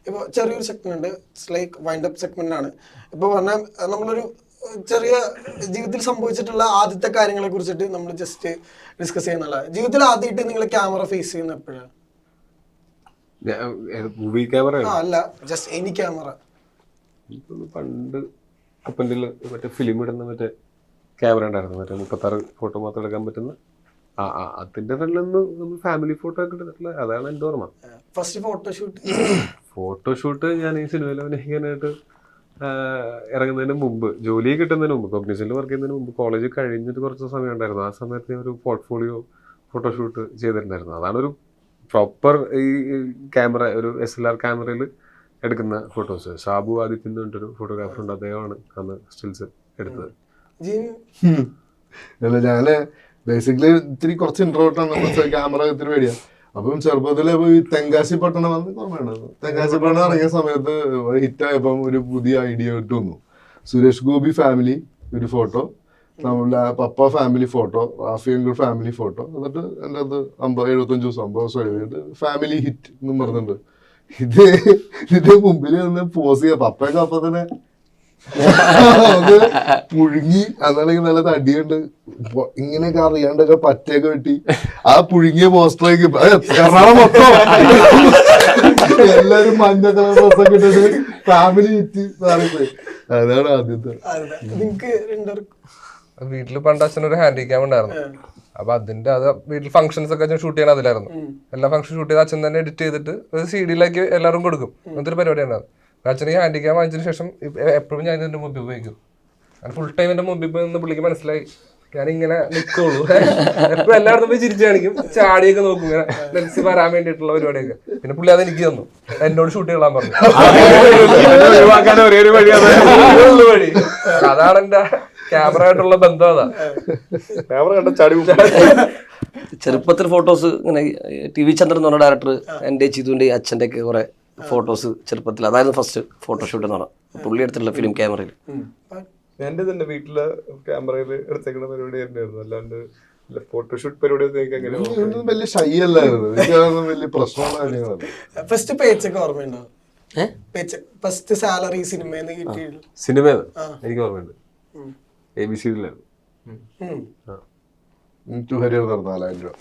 [SPEAKER 1] ഇപ്പോൾ ചെറിയൊരു സെഗ്മെന്റ് ഉണ്ട്, it's like wind up segment ആണ്. ഇപ്പോൾ പറഞ്ഞാൽ നമ്മളൊരു ചെറിയ ജീവിതത്തിൽ സംഭവിച്ചിട്ടുള്ള ആദ്യത്തെ കാര്യങ്ങളെ കുറിച്ചിട്ട് നമ്മൾ ജസ്റ്റ് ഡിസ്കസ് ചെയ്യുന്നുള്ള. ജീവിതത്തിൽ ആദ്യമായിട്ട് നിങ്ങൾ ക്യാമറ ഫേസ് ചെയ്യുന്ന എപ്പോഴാണ്?
[SPEAKER 2] മൂവി ക്യാമറ
[SPEAKER 1] അല്ല, ജസ്റ്റ് എനി ക്യാമറ.
[SPEAKER 2] പണ്ട് അപ്പൻ്റെ മറ്റേ ഫിലിം ഇടുന്ന മറ്റേ ക്യാമറ ഉണ്ടായിരുന്നു, മറ്റേ 36 ഫോട്ടോ മാത്രം എടുക്കാൻ പറ്റുന്ന. അതിന്റെ ഫ്രണ്ടിൽ നിന്ന് നമ്മൾ ഫാമിലി ഫോട്ടോ ഒക്കെ എടുത്തിട്ടുള്ള, അതാണ് എൻ്റെ ഓർമ്മ.
[SPEAKER 1] ഫസ്റ്റ്
[SPEAKER 2] ഫോട്ടോഷൂട്ട് ഞാൻ ഈ സിനിമയിൽ അഭിനയിക്കാനായിട്ട് ഇറങ്ങുന്നതിന് മുമ്പ്, ജോലി കിട്ടുന്നതിന് മുമ്പ്, കോഗ്നിഷനിൽ വർക്ക് ചെയ്യുന്നതിന് മുമ്പ്, കോളേജ് കഴിഞ്ഞിട്ട് കുറച്ച് സമയം ഉണ്ടായിരുന്നു. ആ സമയത്ത് ഞാൻ ഒരു പോർട്ട്ഫോളിയോ ഫോട്ടോഷൂട്ട് ചെയ്തിട്ടുണ്ടായിരുന്നു. അതാണൊരു പ്രോപ്പർ ഈ ക്യാമറ, ഒരു SLR ക്യാമറയിൽ എടുക്കുന്ന ഫോട്ടോസ്. ഷാബു ആദിത്യ എന്ന് പറഞ്ഞിട്ടൊരു ഫോട്ടോഗ്രാഫർ ഉണ്ട്, അദ്ദേഹമാണ് അന്ന് സ്റ്റിൽസ് എടുത്തത്.
[SPEAKER 3] അല്ല, ഞാന് ബേസിക്കലി ഇത്തിരി കുറച്ച് ഇൻട്രോട്ടാണ്, ക്യാമറ ഇത്തിരി പേടിയാ. അപ്പം ചെറുപ്പത്തില് ഈ തെങ്കാശി പട്ടണം വന്ന് ഓർമ്മയുണ്ടായിരുന്നു. തെങ്കാശി പട്ടണം ഇറങ്ങിയ സമയത്ത് ഹിറ്റായപ്പം ഒരു പുതിയ ഐഡിയ ഇട്ട് വന്നു. സുരേഷ് ഗോപി ഫാമിലി ഒരു ഫോട്ടോ, നമ്മളെ പപ്പ family photo, Rafi uncle family photo, എന്നിട്ട് എൻ്റെ അത് 75 ദിവസം 50 ദിവസം എഴുതിയിട്ട് ഫാമിലി ഹിറ്റ് എന്നും പറഞ്ഞിട്ടുണ്ട്. ഇതിന്റെ മുമ്പിൽ നിന്ന് പോസ് ചെയ്യാം. പപ്പയൊക്കെ അപ്പൊ തന്നെ അത് പുഴുങ്ങി, അതാണെങ്കിൽ നല്ല തടിയുണ്ട്, ഇങ്ങനെയൊക്കെ അറിയാണ്ടൊക്കെ പറ്റയൊക്കെ വെട്ടി ആ പുഴുങ്ങിയ പോസ്റ്ററേക്ക് എറണാകുളം മൊത്തം എല്ലാരും മഞ്ഞ കളർ ഡ്രസ്സൊക്കെ ഇട്ടിട്ട് ഫാമിലി ഹിറ്റ്. അതാണ് ആദ്യത്തെ.
[SPEAKER 5] വീട്ടില് പണ്ട് അച്ഛനൊരു ഹാൻഡി ക്യാം ഉണ്ടായിരുന്നു. അപ്പൊ അതിന്റെ അത് വീട്ടിൽ ഫംഗ്ഷൻസ് ഒക്കെ ഷൂട്ട് ചെയ്യാൻ അതിലായിരുന്നു. എല്ലാ ഫംഗ്ഷൻ ഷൂട്ട് ചെയ്ത് അച്ഛൻ തന്നെ എഡിറ്റ് ചെയ്തിട്ട് ഒരു CD-യിലേക്ക് എല്ലാവരും കൊടുക്കും. അങ്ങനത്തെ ഒരു പരിപാടി ഉണ്ടായിരുന്നു. അച്ഛൻ ഈ ഹാൻഡി ക്യാം വാങ്ങിച്ചതിന് ശേഷം എപ്പോഴും ഞാൻ ഇതിന്റെ മുമ്പിൽ ഉപയോഗിക്കും. ഞാൻ ഫുൾ ടൈം എന്റെ മുമ്പിൽ നിന്ന് പുള്ളിക്ക് മനസ്സിലായി ഞാൻ ഇങ്ങനെ നിൽക്കുള്ളൂ. എപ്പോഴും എല്ലായിടത്തും പോയി ചിരിച്ചു കാണിക്കും, ചാടിയൊക്കെ നോക്കും, ഇങ്ങനെ ലെൻസ് വരാൻ വേണ്ടിയിട്ടുള്ള പരിപാടിയൊക്കെ. പിന്നെ പുള്ളി അത് എനിക്ക് തന്നു, എന്നോട് ഷൂട്ട് ചെയ്യാൻ പറഞ്ഞു. വഴി അതാണ് എന്റെ ക്യാമറ ആയിട്ടുള്ള ബന്ധം. അതാ ക്യാമറ കണ്ട ചാടി.
[SPEAKER 4] ചെറുപ്പത്തിൽ ഫോട്ടോസ് ഇങ്ങനെ TV ചന്ദ്രൻ എന്ന് പറഞ്ഞ ഡയറക്ടർ എൻ്റെ ചിതുവിൻ്റെ അച്ഛൻ്റെ ഒക്കെ കുറെ ഫോട്ടോസ് ചെറുപ്പത്തിൽ, അതായിരുന്നു ഫസ്റ്റ് ഫോട്ടോഷൂട്ട് എന്ന് പറഞ്ഞാൽ പുള്ളി എടുത്തിട്ടുള്ള ഫിലിം ക്യാമറയിൽ.
[SPEAKER 2] എൻ്റെ തന്നെ വീട്ടിലെ ക്യാമറയിൽ എടുത്തേക്കുന്ന പരിപാടി തന്നെയായിരുന്നു. അല്ലാണ്ട് ഫോട്ടോഷൂട്ട് പരിപാടിയൊക്കെ എനിക്ക് അങ്ങനെ
[SPEAKER 3] ഇതൊന്നും വലിയ ഷൈ അല്ലായിരുന്നു, എനിക്കതൊന്നും വലിയ പ്രശ്നമുള്ള കാര്യങ്ങളല്ല.
[SPEAKER 1] ഫസ്റ്റ് പേച്ചൊക്കെ ഓർമ്മയുണ്ടോ? ഫസ്റ്റ് സാലറി സിനിമയിൽ കിട്ടിയത്?
[SPEAKER 2] സിനിമ എനിക്ക് ഓർമ്മയുണ്ട്, ABCഡിലായിരുന്നു.
[SPEAKER 3] ഹരി നടന്ന 4000 രൂപ.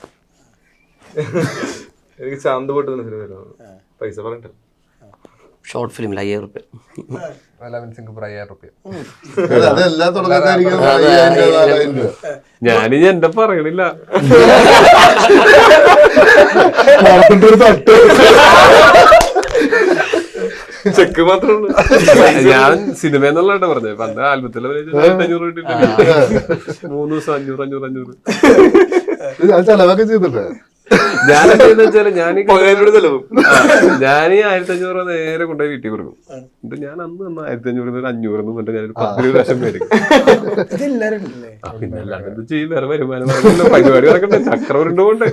[SPEAKER 2] എനിക്ക് ശാന്ത പോട്ട് തന്നെ സിനിമ പൈസ പറഞ്ഞിട്ട്
[SPEAKER 4] ഷോർട്ട് ഫിലിമിൽ 5000 രൂപ.
[SPEAKER 5] സിംഗപ്പൂർ 5000 രൂപ.
[SPEAKER 3] അതെല്ലാ തുടക്കക്കാരിക്കും 4000 രൂപ.
[SPEAKER 2] ഞാനിനി എന്റെ പറയണില്ല. ചെക്ക് മാത്രമേ ഞാൻ സിനിമ എന്നുള്ള പറഞ്ഞത്. പണ്ട് ആൽബത്തിലെ 500 കിട്ടിയിട്ടില്ല. 3 ദിവസം 500.
[SPEAKER 3] ചെലവൊക്കെ ചെയ്തിട്ട്
[SPEAKER 2] ഞാനെന്താ വെച്ചാല് ഞാൻ 1500 നേരെ കൊണ്ടുപോയി വീട്ടിൽ കൊടുക്കും. ഇത് ഞാൻ അന്ന് 1500 500 എന്നിട്ട് ഞാൻ 10 പ്രാവശ്യം മേടിക്കും. പിന്നെ അല്ലാണ്ട് എന്ത് ചെയ്യും, വേറെ വരുമാനം പരിപാടി നടക്കണ്ടേ, ചക്രവരുണ്ട് കൊണ്ട്.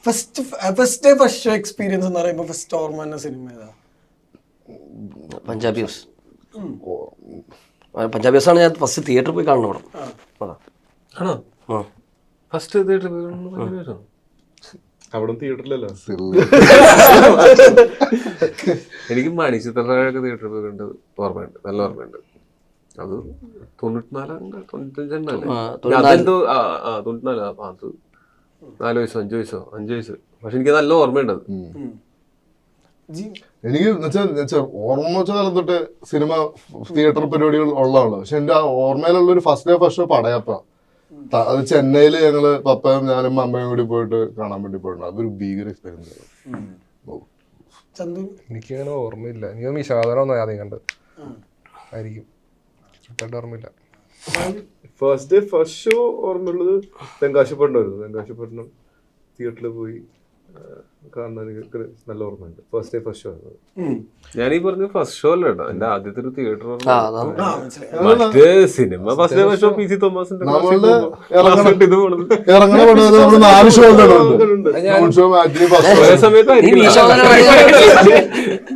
[SPEAKER 1] ഫസ്റ്റ് ഷോ എക്സ്പീരിയൻസ് എന്ന് പറയുമ്പോൾ ഫസ്റ്റ് ഓർമ്മ തന്നെ സിനിമ ഏതാ?
[SPEAKER 4] പഞ്ചാബി ഹൗസ് ആണ് ഞാൻ ഫസ്റ്റ് തിയേറ്ററിൽ പോയി കാണുന്ന പടം.
[SPEAKER 2] ആണോ ഫസ്റ്റ് അവിടെ തിയേറ്ററിലല്ലോ. എനിക്ക് മണിച്ചിത്രൊക്കെ തിയേറ്ററിൽ പോയി കണ്ടത് ഓർമ്മയുണ്ട്, നല്ല ഓർമ്മയുണ്ട്. അത് 94 95 അതെന്തോ 94. അത് 4 വയസ്സോ 5 വയസ്സോ 5 വയസ്സ്. പക്ഷെ എനിക്ക് നല്ല ഓർമ്മയുണ്ട് അത്.
[SPEAKER 3] എനിക്ക് ഓർമ്മ വെച്ച കാലം തൊട്ട് സിനിമ തിയേറ്റർ പരിപാടികൾ ഉള്ളതാണ്. പക്ഷെ എന്റെ ഓർമ്മയിലുള്ള ഒരു ഫസ്റ്റ് ഷോ പടയപ്പ. അത് ചെന്നൈയില് ഞങ്ങള് പപ്പയും ഞാനും അമ്മയും കൂടി പോയിട്ട് കാണാൻ വേണ്ടി പോയിട്ടുണ്ട്. അതൊരു ഭീകര എക്സ്പീരിയൻസ് ആയിരുന്നു.
[SPEAKER 5] എനിക്കങ്ങനെ ഓർമ്മയില്ല. എനിക്ക് വിശാദനം ഒന്നും ആദ്യം കണ്ട് ആയിരിക്കും, ഓർമ്മയില്ല.
[SPEAKER 2] ഫസ്റ്റ് ഷോ ഓർമ്മയുള്ളത് തെങ്കാശിപ്പട്ടണമായിരുന്നു. തെങ്കാശിപ്പട്ടണം തിയേറ്ററിൽ പോയി കാണാൻ നല്ല ഓർമ്മയുണ്ട്. ഫസ്റ്റ് ഷോ ആയിരുന്നു. ഞാനീ പറഞ്ഞ ഫസ്റ്റ് ഷോ അല്ല കേട്ടോ, എന്റെ ആദ്യത്തെ ഒരു തിയേറ്റർ മറ്റേ സിനിമ ഫസ്റ്റ് ഷോ PC തോമസിന്റെ
[SPEAKER 3] ഇറങ്ങണ 4 ഷോ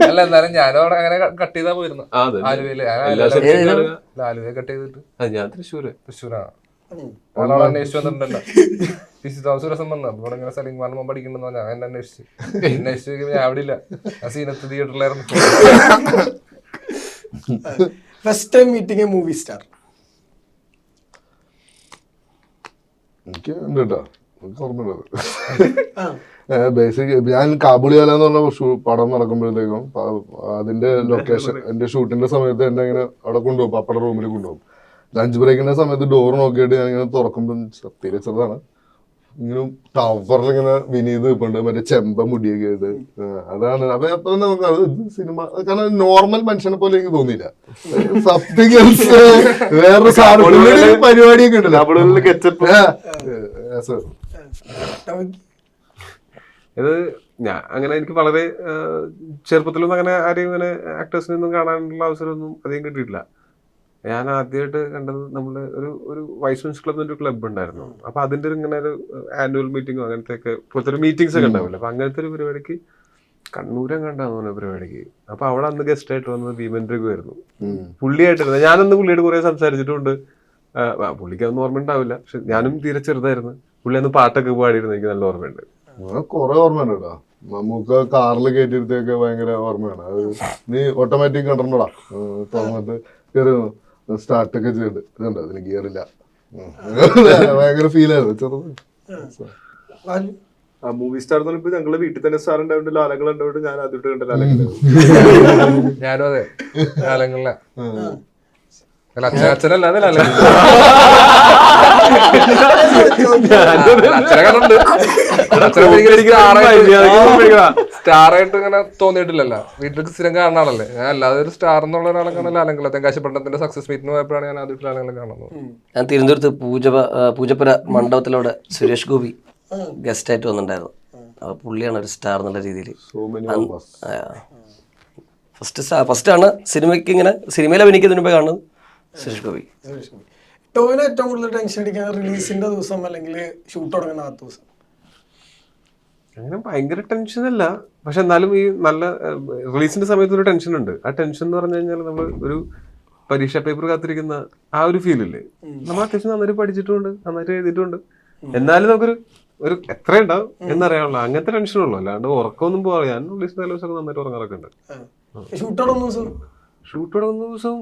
[SPEAKER 5] അല്ല എന്നാലും ഞാനും അവിടെ അങ്ങനെ കട്ട് ചെയ്താ പോയിരുന്നു. ആലുവയില് ആലുവ കട്ട് ചെയ്തിട്ട്
[SPEAKER 2] ഞാൻ തൃശ്ശൂരാണ്.
[SPEAKER 5] അവിടെ അന്വേഷിച്ചു വന്നിട്ടുണ്ടല്ലോ. PC തോമസ് രസം വന്നു. അപ്പോൾ ഇങ്ങനെ സലിംമാൻ പഠിക്കണ്ടെന്ന് പറഞ്ഞാൽ എന്നെ അന്വേഷിച്ചു ഞാൻ അവിടെ ഇല്ല, ആ സീനത്ത് തിയേറ്ററിലായിരുന്നു.
[SPEAKER 1] First time meeting movie star?
[SPEAKER 3] എനിക്ക് ഉണ്ട് കേട്ടോ, എനിക്ക് ഓർമ്മയുള്ളത്. ബേസിക് ഞാൻ കാബൂളിവാല എന്ന് പറഞ്ഞ പടം നടക്കുമ്പോഴത്തേക്കും അതിന്റെ ലൊക്കേഷൻ എന്റെ ഷൂട്ടിന്റെ സമയത്ത് എന്നെ ഇങ്ങനെ അവിടെ കൊണ്ടുപോകും, പപ്പയുടെ റൂമിൽ കൊണ്ടുപോകും. ലഞ്ച് ബ്രേക്കിന്റെ സമയത്ത് ഡോർ നോക്കിയിട്ട് ഞാൻ ഇങ്ങനെ തുറക്കുമ്പോൾ തീരെ ചെറുതാണ്, ഇങ്ങനെ ടവറിൽ ഇങ്ങനെ വിനീത് നിൽപ്പുണ്ട്, മറ്റേ ചെമ്പ മുടിയൊക്കെ ആയിട്ട്. അതാണ് അപ്പൊ നമുക്ക് അത് സിനിമ, കാരണം നോർമൽ മനുഷ്യനെ പോലെ എനിക്ക് തോന്നിയില്ല. സംതിങ് എൽസ്, വേറൊരു പരിപാടിയൊക്കെ ഉണ്ടല്ലോ.
[SPEAKER 2] ഇത് ഞാൻ അങ്ങനെ എനിക്ക് വളരെ ചെറുപ്പത്തിലൊന്നും അങ്ങനെ ആരെയും ഇങ്ങനെ ആക്ടേഴ്സിനൊന്നും കാണാനുള്ള അവസരമൊന്നും അധികം കിട്ടിയിട്ടില്ല. ഞാൻ ആദ്യമായിട്ട് കണ്ടത് നമ്മുടെ ഒരു വൈസ്മെൻസ് ക്ലബ് എന്നൊരു ക്ലബ് ഉണ്ടായിരുന്നു. അപ്പൊ അതിന്റെ ഇങ്ങനെ ഒരു ആനുവൽ മീറ്റിംഗോ അങ്ങനത്തെ ഒക്കെ പോലത്തെ ഒരു മീറ്റിംഗ്സ് ഒക്കെ ഉണ്ടാവില്ല. അപ്പൊ അങ്ങനത്തെ ഒരു പരിപാടിക്ക് കണ്ണൂരം കണ്ടാന്ന് പറഞ്ഞ പരിപാടിക്ക്, അപ്പൊ അവിടെ അന്ന് ഗസ്റ്റ് ആയിട്ട് വന്നത് ഭീമൻ രഘു ആയിരുന്നു. പുള്ളിയായിട്ടിരുന്നത് ഞാനന്ന് പുള്ളിയോട് കുറെ സംസാരിച്ചിട്ടുണ്ട്. പുള്ളിക്ക് അതൊന്നും ഓർമ്മ ഉണ്ടാവില്ല, പക്ഷെ ഞാനും തീരെ ചെറുതായിരുന്നു. പുള്ളി അന്ന് പാട്ടൊക്കെ പാടിയിരുന്നു, എനിക്ക് നല്ല ഓർമ്മയുണ്ട്.
[SPEAKER 3] കൊറേ ഓർമ്മയുണ്ട് കേട്ടോ. നമുക്ക് കാറിൽ കയറ്റിയിരുത്തൊക്കെ ഭയങ്കര ഓർമ്മയാണ്. അത് നീ ഓട്ടോമാറ്റിക് കണ്ടിട്ടുണ്ടോടാ, തുറന്നിട്ട് കയറി സ്റ്റാർട്ടൊക്കെ ചെയ്തിട്ട് ഇതുണ്ട്, അതിന് ഗിയറില്ല, ഭയങ്കര ഫീലായിരുന്നു ചെറുത്.
[SPEAKER 2] മൂവി സ്റ്റാർ എന്ന് പറയുമ്പോൾ ഞങ്ങള് വീട്ടിൽ തന്നെ സ്റ്റാർ ഉണ്ടായിട്ട് ലാലങ്ങൾ ഉണ്ടായിട്ട് ഞാൻ ആദ്യമായിട്ട് കണ്ട ലാലങ്ങൾ.
[SPEAKER 5] ഞാനും അതെ, ലാലങ്ങളിലെ അച്ഛനല്ലാതെ സ്റ്റാറായിട്ട് ഇങ്ങനെ തോന്നിയിട്ടില്ലല്ലോ. വീട്ടിലേക്ക് സ്ഥിരം കാണുന്ന ആളല്ലേ ഞാൻ, അല്ലാതെ ഒരു സ്റ്റാർ എന്നുള്ള ഒരാളെ കാണാൻ ലാലങ്ങളെ തെങ്കാശിപ്പട്ടണത്തിന്റെ സക്സസ് മീറ്റിന് പോയപ്പോഴാണ് ഞാൻ ആദ്യമായിട്ട് ലാലങ്ങളെ കാണുന്നത്.
[SPEAKER 4] ഞാൻ തിരുവനന്തപുരത്ത് പൂജപ്പുര മണ്ഡപത്തിലൂടെ സുരേഷ് ഗോപി ഗസ്റ്റ് ആയിട്ട് വന്നിട്ടുണ്ടായിരുന്നു. അപ്പോൾ പുള്ളിയാണ് ഒരു സ്റ്റാർ എന്നുള്ള രീതിയിൽ. ഫസ്റ്റാണ് സിനിമയ്ക്ക് ഇങ്ങനെ സിനിമയിൽ അഭിനയിക്കുന്നതിന് മുമ്പേ കാണുന്നത് സുരേഷ് ഗോപി.
[SPEAKER 1] ടോവിന് ഏറ്റവും കൂടുതൽ ടെൻഷൻ അടിക്കാൻ റിലീസിന്റെ ദിവസം അല്ലെങ്കിൽ ഷൂട്ട് തുടങ്ങുന്ന ആ ദിവസം?
[SPEAKER 2] അങ്ങനെ ഭയങ്കര ടെൻഷനല്ല, പക്ഷെ എന്നാലും ഈ നല്ല റിലീസിന്റെ സമയത്ത് ഒരു ടെൻഷൻ ഉണ്ട്. ആ ടെൻഷൻ എന്ന് പറഞ്ഞു കഴിഞ്ഞാൽ നമ്മൾ ഒരു പരീക്ഷാ പേപ്പർ കാത്തിരിക്കുന്ന ആ ഒരു ഫീലില്ലേ, നമ്മൾ അത്യാവശ്യം നന്നായിട്ട് പഠിച്ചിട്ടുണ്ട്, നന്നായിട്ട് എഴുതിയിട്ടുണ്ട്, എന്നാലും നമുക്കൊരു ഒരു എത്ര ഉണ്ടാവും എന്നറിയാനുള്ള അങ്ങനത്തെ ടെൻഷനുള്ളൂ. അല്ലാണ്ട് ഉറക്കമൊന്നും പോകാം. ഞാൻ റിലീസ് ദിവസമൊക്കെ നന്നായിട്ട് ഉറങ്ങാറൊക്കെ ഉണ്ട്.
[SPEAKER 1] ഷൂട്ട് തുടങ്ങുന്ന ദിവസം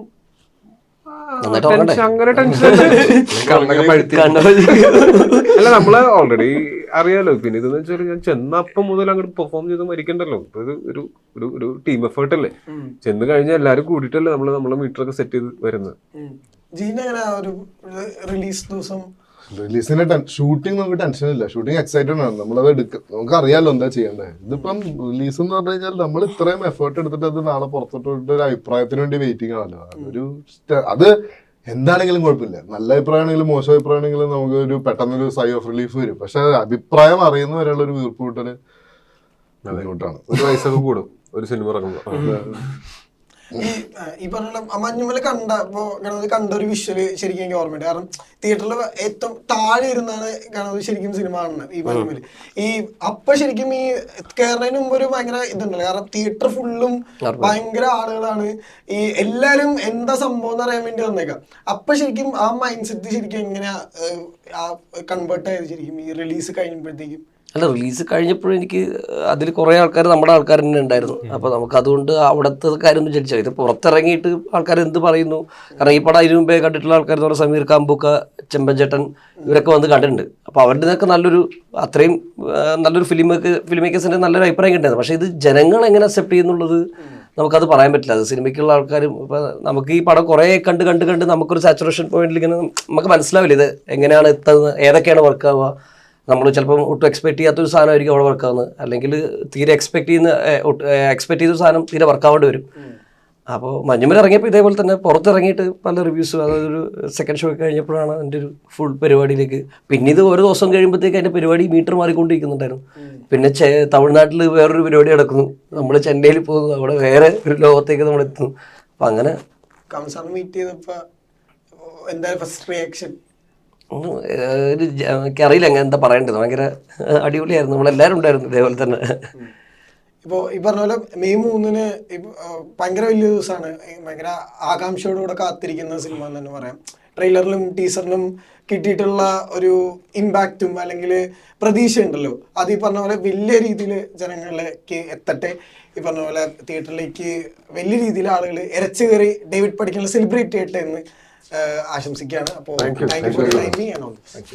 [SPEAKER 2] അങ്ങനെ ടെൻഷൻ അല്ല, നമ്മള് ഓൾറെഡി അറിയാലോ. പിന്നെ ഇതെന്ന് വെച്ചാൽ ഞാൻ ചെന്നപ്പം മുതൽ അങ്ങോട്ട് പെർഫോം ചെയ്ത് മരിക്കണ്ടല്ലോ. ഇത് ഒരു ടീം എഫേർട്ട് അല്ലേ. ചെന്ന് കഴിഞ്ഞാൽ എല്ലാരും കൂടിയിട്ടല്ലേ നമ്മളെ മീറ്ററൊക്കെ സെറ്റ് ചെയ്ത് വരുന്നത്.
[SPEAKER 3] റിലീസിന്റെ ഷൂട്ടിംഗ് നമുക്ക് ടെൻഷൻ ഇല്ല, ഷൂട്ടിംഗ് എക്സൈറ്റഡ് ആണ്, നമ്മളത് എടുക്കും, നമുക്ക് അറിയാലോ എന്താ ചെയ്യേണ്ടത്. ഇതിപ്പം റിലീസ് എന്ന് പറഞ്ഞു കഴിഞ്ഞാൽ നമ്മൾ ഇത്രയും എഫേർട്ട് എടുത്തിട്ട് അത് നാളെ പുറത്തോട്ട് ഒരു അഭിപ്രായത്തിന് വേണ്ടി വെയിറ്റിംഗ് ആണല്ലോ. അത് എന്താണെങ്കിലും കുഴപ്പമില്ല, നല്ല അഭിപ്രായമാണെങ്കിലും മോശം അഭിപ്രായമാണെങ്കിലും നമുക്ക് ഒരു പെട്ടെന്നൊരു സൈ ഓഫ് റിലീഫ് വരും. പക്ഷെ അഭിപ്രായം അറിയുന്നവരെയുള്ള ഒരു വീർപ്പ് കൂട്ടല് ബുദ്ധിമുട്ടാണ്.
[SPEAKER 2] ഒരു വയസ്സൊക്കെ കൂടും ഒരു സിനിമ ഇറങ്ങുമ്പോൾ.
[SPEAKER 1] ഈ പറഞ്ഞ മഞ്ഞുമല കണ്ട ഒരു വിഷ്വല് ശരിക്കും എനിക്ക് ഓർമ്മയുണ്ട്. കാരണം തിയേറ്ററിൽ ഏറ്റവും താഴെ ഇരുന്നാണ് ഗണപതി ശരിക്കും സിനിമ കാണുന്നത് ഈ മഞ്ഞുമല്. ഈ അപ്പൊ ശരിക്കും ഈ കേരളത്തിന് മുമ്പ് ഒരു ഭയങ്കര ഇതുണ്ടല്ലോ, കാരണം തിയേറ്റർ ഫുള്ളും ഭയങ്കര ആളുകളാണ്, ഈ എല്ലാരും എന്താ സംഭവം എന്ന് അറിയാൻ വേണ്ടി വന്നേക്കാം. അപ്പൊ ശരിക്കും ആ മൈൻഡ് സെറ്റ് ശരിക്കും എങ്ങനെയാ കൺവേർട്ട് ആയത് ശരിക്കും ഈ റിലീസ് കഴിയുമ്പോഴത്തേക്കും?
[SPEAKER 4] അല്ല, റിലീസ് കഴിഞ്ഞപ്പോഴും എനിക്ക് അതിൽ കുറേ ആൾക്കാർ നമ്മുടെ ആൾക്കാർ തന്നെ ഉണ്ടായിരുന്നു. അപ്പോൾ നമുക്ക് അതുകൊണ്ട് അവിടുത്തെ കാര്യം വിചാരിച്ചാൽ ഇത് പുറത്തിറങ്ങിയിട്ട് ആൾക്കാർ എന്ത് പറയുന്നു. കാരണം ഈ പടം അതിന് മുമ്പേ കണ്ടിട്ടുള്ള ആൾക്കാർ എന്ന് പറഞ്ഞാൽ സമീർ കാമ്പൂക്ക, ചെമ്പൻചേട്ടൻ ഇവരൊക്കെ വന്ന് കണ്ടിട്ടുണ്ട്. അപ്പോൾ അവരുടെ നിന്നൊക്കെ അത്രയും നല്ലൊരു ഫിലിം മേക്കേഴ്സിൻ്റെ നല്ലൊരു അഭിപ്രായം കിട്ടുന്നത്. പക്ഷേ ഇത് ജനങ്ങൾ എങ്ങനെ അക്സെപ്റ്റ് ചെയ്യുന്നുള്ളത് നമുക്കത് പറയാൻ പറ്റില്ല. അത് സിനിമയ്ക്കുള്ള ആൾക്കാരും ഇപ്പം നമുക്ക് ഈ പടം കുറേ കണ്ട് നമുക്കൊരു സാച്ചുറേഷൻ പോയിന്റിൽ ഇങ്ങനെ നമുക്ക് മനസ്സിലാവില്ല ഇത് എങ്ങനെയാണ് എത്തുന്നത്, ഏതൊക്കെയാണ് വർക്കാവുക. നമ്മൾ ചിലപ്പം ഒട്ടും എക്സ്പെക്ട് ചെയ്യാത്തൊരു സാധനമായിരിക്കും അവിടെ വർക്കാവുന്നത്, അല്ലെങ്കിൽ തീരെ എക്സ്പെക്ട് ചെയ്തൊരു സാധനം തീരെ വർക്കാവേണ്ടി വരും. അപ്പോൾ മഞ്ഞുമല ഇറങ്ങിയപ്പോൾ ഇതേപോലെ തന്നെ പുറത്തിറങ്ങിയിട്ട് പല റിവ്യൂസും, അതൊരു സെക്കൻഡ് ഷോ കഴിഞ്ഞപ്പോഴാണ് എൻ്റെ ഒരു ഫുൾ പരിപാടിയിലേക്ക്. പിന്നെ ഇത് ഓരോ ദിവസം കഴിയുമ്പോഴത്തേക്ക് അതിൻ്റെ പരിപാടി മീറ്റർ മാറിക്കൊണ്ടിരിക്കുന്നുണ്ടായിരുന്നു. പിന്നെ തമിഴ്നാട്ടിൽ വേറൊരു പരിപാടി നടക്കുന്നു, നമ്മൾ ചെന്നൈയിൽ പോകുന്നു, അവിടെ വേറെ ഒരു ലോകത്തേക്ക് നമ്മൾ എത്തുന്നു. അപ്പം അങ്ങനെ
[SPEAKER 1] മീറ്റ് ചെയ്തപ്പോൾ എന്തായാലും ഫസ്റ്റ് റിയാക്ഷൻ
[SPEAKER 4] എനിക്കറിയില്ല എന്താ പറയേണ്ടത്. ഭയങ്കര അടിപൊളിയായിരുന്നു, നമ്മളെല്ലാവരും ഉണ്ടായിരുന്നു ഇതേപോലെ തന്നെ.
[SPEAKER 1] ഇപ്പോൾ ഈ പറഞ്ഞ പോലെ മെയ് 3-ന് ഭയങ്കര വലിയ ദിവസമാണ്, ഭയങ്കര ആകാംക്ഷയോടുകൂടെ കാത്തിരിക്കുന്ന സിനിമ എന്ന് തന്നെ പറയാം. ട്രെയിലറിലും ടീസറിലും കിട്ടിയിട്ടുള്ള ഒരു ഇമ്പാക്റ്റും അല്ലെങ്കിൽ പ്രതീക്ഷ ഉണ്ടല്ലോ, അത് ഈ പറഞ്ഞ പോലെ വലിയ രീതിയിൽ ജനങ്ങളിലേക്ക് എത്തട്ടെ. ഈ പറഞ്ഞ പോലെ തിയേറ്ററിലേക്ക് വലിയ രീതിയിൽ ആളുകൾ ഇരച്ചു കയറി ഡേവിഡ് പടിക്കലിനെ സെലിബ്രേറ്റ് ചെയ്യട്ടെ എന്ന് ആശംസിക്കുകയാണ്. അപ്പോൾ thank you for timing and all this.